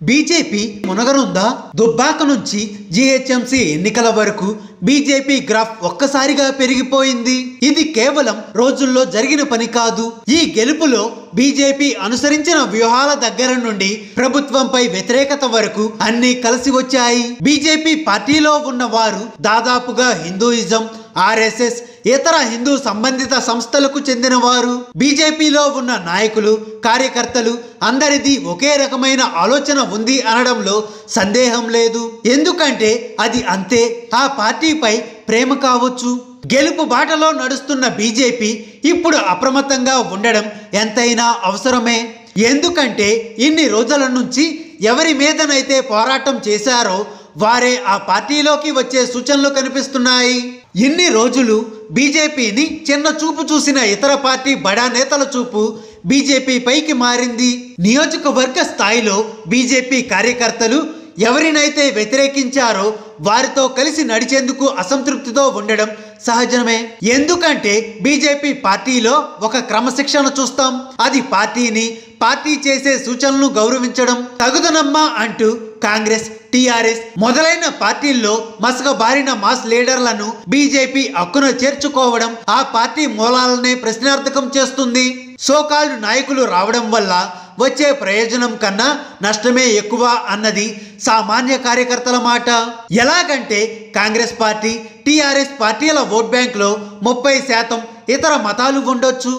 BJP మునగనుందా? Dubbaka నుంచి GHMC ఎన్నికల వరకు బీజేపీ గ్రాఫ్ ఒక్కసారిగా పెరిగిపోయింది. ఇది కేవలం రోజుల్లో జరిగిన పని కాదు. ఈ గెలుపులో బీజేపీ అనుసరించిన వ్యూహాల దగ్గర నుండి ప్రభుత్వంపై వ్యతిరేకత వరకు అన్ని కలిసి వచ్చాయి. బీజేపీ పార్టీలో ఉన్న వారు దాదాపుగా హిందూయిజం, ఆర్ఎస్ఎస్, ఇతర హిందూ సంబంధిత సంస్థలకు చెందినవారు. బీజేపీలో ఉన్న నాయకులు, కార్యకర్తలు అందరిది ఒకే రకమైన ఆలోచన ఉంది అనడంలో సందేహం లేదు. ఎందుకంటే అది అంతే. ఆ పార్టీపై ప్రేమ కావచ్చు. గెలుపు బాటలో నడుస్తున్న బీజేపీ ఇప్పుడు అప్రమత్తంగా ఉండడం ఎంతైనా అవసరమే. ఎందుకంటే ఇన్ని రోజుల నుంచి ఎవరి మీదనైతే పోరాటం చేశారో వారే ఆ పార్టీలోకి వచ్చే సూచనలు కనిపిస్తున్నాయి. ఇన్ని రోజులు బీజేపీని చిన్న చూపు చూసిన ఇతర పార్టీ బడా నేతల చూపు బీజేపీ పైకి మారింది. నియోజకవర్గ స్థాయిలో బీజేపీ కార్యకర్తలు ఎవరినైతే వ్యతిరేకించారో వారితో కలిసి నడిచేందుకు అసంతృప్తితో ఉండడం సహజమే. ఎందుకంటే బీజేపీ పార్టీలో ఒక క్రమశిక్షణ చూస్తాం. అది పార్టీ చేసే సూచనలను గౌరవించడం తగుదనమ్మా అంటూ కాంగ్రెస్, టీఆర్ఎస్ మొదలైన పార్టీల్లో మసకబారిన మాస్ లీడర్లను బీజేపీ హక్కున చేర్చుకోవడం ఆ పార్టీ మూలాలనే ప్రశ్నార్థకం చేస్తుంది. సోకాల్డ్ నాయకులు రావడం వల్ల వచ్చే ప్రయోజనం కన్నా నష్టమే ఎక్కువ అన్నది సామాన్య కార్యకర్తల మాట. ఎలాగంటే కాంగ్రెస్ పార్టీ, టీఆర్ఎస్ పార్టీల ఓట్ బ్యాంక్లో 30% ఇతర మతాలు ఉండొచ్చు.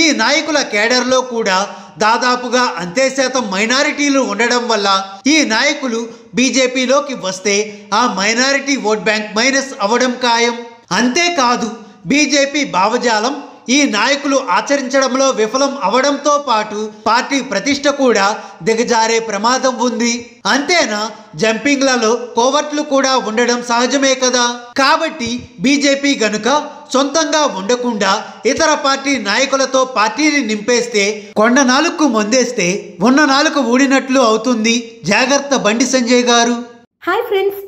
ఈ నాయకుల కేడర్లో కూడా దాదాపుగా అంతే శాతం మైనారిటీలు ఉండడం వల్ల ఈ నాయకులు బీజేపీలోకి వస్తే ఆ మైనారిటీ ఓట్ బ్యాంక్ మైనస్ అవ్వడం ఖాయం. అంతేకాదు బీజేపీ భావజాలం ఈ నాయకులు ఆచరించడంలో విఫలం అవడంతో పాటు పార్టీ ప్రతిష్ట కూడా దిగజారే ప్రమాదం ఉంది. అంతేనా, జంపింగ్లలో కోవర్ట్లు కూడా ఉండడం సహజమే కదా. కాబట్టి బీజేపీ గనుక సొంతంగా ఉండకుండా ఇతర పార్టీ నాయకులతో పార్టీని నింపేస్తే కొండ నాలుగు మందేస్తే ఉన్న నాలుగు ఊడినట్లు అవుతుంది. జాగ్రత్త బండి సంజయ్ గారు. హాయ్ ఫ్రెండ్స్,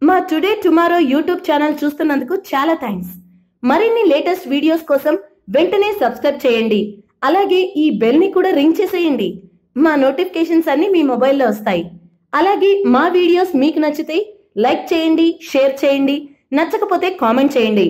మా టుడే టుమారో యూట్యూబ్ ఛానల్ చూస్తున్నందుకు చాలా థ్యాంక్స్. మరిన్ని లేటెస్ట్ వీడియోస్ కోసం వెంటనే సబ్స్క్రైబ్ చేయండి. అలాగే ఈ బెల్ ని కూడా రింగ్ చేసేయండి. మా నోటిఫికేషన్స్ అన్ని మీ మొబైల్లో వస్తాయి. అలాగే మా వీడియోస్ మీకు నచ్చితే లైక్ చేయండి, షేర్ చేయండి, నచ్చకపోతే కామెంట్ చేయండి.